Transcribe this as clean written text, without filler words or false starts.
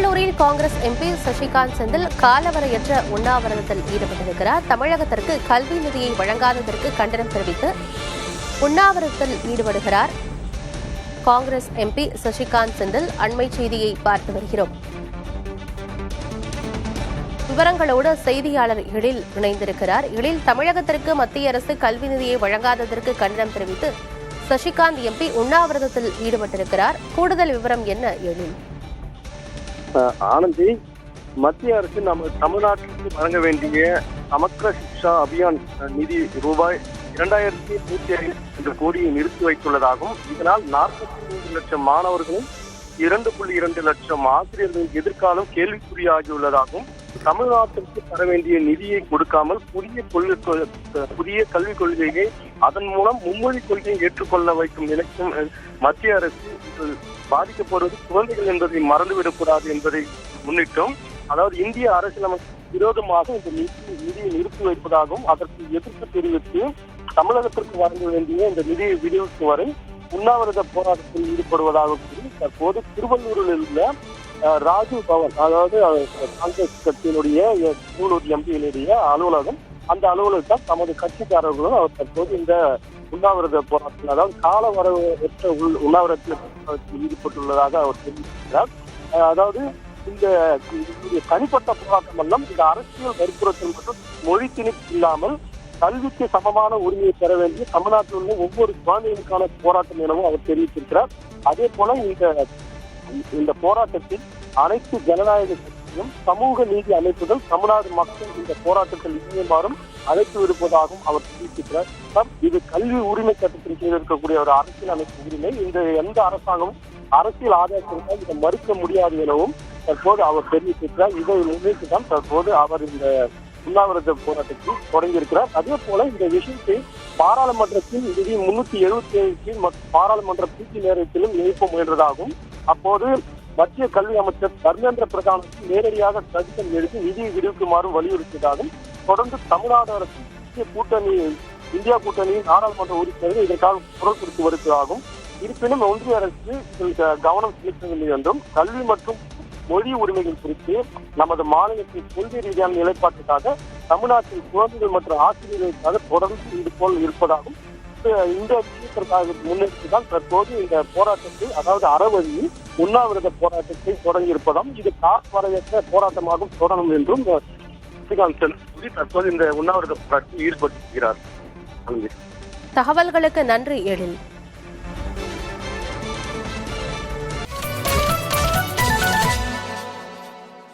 வேலூரில் காங்கிரஸ் எம்பி சசிகாந்த் செந்தில் காலவரையற்ற உண்ணாவிரதத்தில் ஈடுபட்டிருக்கிறார். தமிழகத்திற்கு கல்வி நிதியை வழங்காததற்கு கண்டனம் தெரிவித்து உண்ணாவிரதத்தில் ஈடுபடுகிறார் காங்கிரஸ் எம்பி சசிகாந்த் செந்தில். அண்மை செய்தியை பார்த்து வருகிறோம். விவரங்களோடு செய்தியாளர் எழில் இணைந்திருக்கிறார். எழில், தமிழகத்திற்கு மத்திய அரசு கல்வி நிதியை வழங்காததற்கு கண்டனம் தெரிவித்து சசிகாந்த் எம்பி உண்ணாவிரதத்தில் ஈடுபட்டிருக்கிறார். கூடுதல் விவரம் என்ன எழில்? ஆனந்தி, மத்திய அரசு நம்ம தமிழ்நாட்டிற்கு வழங்க வேண்டிய சமக்கர சிக்ஷா அபியான் நிதி ரூபாய் 2150 கோடியை நிறுத்தி வைத்துள்ளதாகவும், இதனால் 43 லட்சம் மாணவர்களும் 2.2 லட்சம் ஆசிரியர்களின் எதிர்காலம் கேள்விக்குறியாகியுள்ளதாகவும், தமிழ்நாட்டிற்கு தர வேண்டிய நிதியை கொடுக்காமல் புதிய கல்விக் கொள்கையை அதன் மூலம் மும்மொழி கொள்கையை ஏற்றுக்கொள்ள வைக்கும் நிலைக்கும் மத்திய அரசு பாதிக்கப்படுவது குழந்தைகள் என்பதை மறந்துவிடக்கூடாது என்பதை முன்னிட்டும், அதாவது இந்திய அரசியலமைப்பு விரோதமாக இந்த நிதியை நிறுத்தி வைப்பதாகவும், அதற்கு எதிர்ப்பு தெரிவித்து தமிழகத்திற்கு வழங்க வேண்டிய இந்த நிதியை விடுவிக்கும் வரை உண்ணாவிரத போராட்டத்தில் ஈடுபடுவதாக கூறி தற்போது திருவள்ளூரில் உள்ள ராஜீவ் பவன், அதாவது காங்கிரஸ் கட்சியினுடைய திருவள்ளூர் எம்பியினுடைய அலுவலகம், அந்த அலுவலகத்தால் தமது கட்சிக்காரர்களும் அவர் தற்போது இந்த உண்ணாவிரத போராட்டத்தில், அதாவது கால வரவற்ற உண்ணாவிரதத்தில் ஈடுபட்டுள்ளதாக அவர் தெரிவித்திருக்கிறார். அதாவது இந்த தனிப்பட்ட போராட்டம் எல்லாம் இந்த அரசியல் வற்புறுத்தல் மற்றும் மொழி திணிப்பு இல்லாமல் கல்விக்கு சமமான உரிமையை பெற வேண்டிய தமிழ்நாட்டில் உள்ள ஒவ்வொரு குழந்தைகளுக்கான போராட்டம் எனவும் அவர் தெரிவித்திருக்கிறார். அதே போல இந்த போராட்டத்தில் அனைத்து ஜனநாயக கட்சியும் சமூக நீதி அமைப்புகள் தமிழ்நாடு மக்கள் இந்த போராட்டத்தில் இணையுமாறும் அழைத்து விடுப்பதாகவும் அவர் தெரிவித்திருக்கிறார். இது கல்வி உரிமை சட்டத்தின் கீழ் இருக்கக்கூடிய ஒரு அரசியல் அமைப்பு உரிமை. இந்த எந்த அரசாங்கமும் அரசியல் ஆதாயத்திற்காக இதை மறுக்க முடியாது எனவும் தற்போது அவர் தெரிவித்திருக்கிறார். இதை முன்னிட்டுதான் தற்போது அவர் இந்த உண்ணாவிரத போராட்டத்தில் தொடங்கியிருக்கிறார். அதே போல இந்த விஷயத்தை பாராளுமன்றத்தில் விதி 377 மற்றும் பாராளுமன்ற பூஜ்ய நேரத்திலும் எழுப்ப முயன்றதாகவும், அப்போது மத்திய கல்வி அமைச்சர் தர்மேந்திர பிரதானுக்கு நேரடியாக கடிதம் எழுதி நிதியை விடுவிக்குமாறு வலியுறுத்தியதாகவும், தொடர்ந்து தமிழ்நாடு அரசு இந்தியா கூட்டணியின் நாடாளுமன்ற உறுப்பினர்கள் இதற்காக குரல் கொடுத்து வருவதாகவும், இருப்பினும் ஒன்றிய அரசு கவனம் செலுத்தவில்லை என்றும், கல்வி மற்றும் மொழி உரிமைகள் குறித்து நமது மாநிலத்தின் கொள்கை ரீதியான நிலைப்பாட்டுக்காக தமிழ்நாட்டில் குழந்தைகள் மற்றும் ஆசிரியர்களுக்காக தொடர்ந்து இதுபோல் இருப்பதாகவும், இந்த விஷயத்திற்காக முன்னெடுத்துதான் தற்போது இந்த போராட்டத்தை, அதாவது அறவழியில் உண்ணாவிரத போராட்டத்தை தொடங்கி இருப்பதாகவும், இது காலவரையற்ற போராட்டமாகவும் தொடரும் என்றும் சசிகாந்த் செந்தில் தற்போது இந்த உண்ணாவிரத போராட்டத்தில் ஈடுபட்டிருக்கிறார். தகவல்களுக்கு நன்றி எழில்.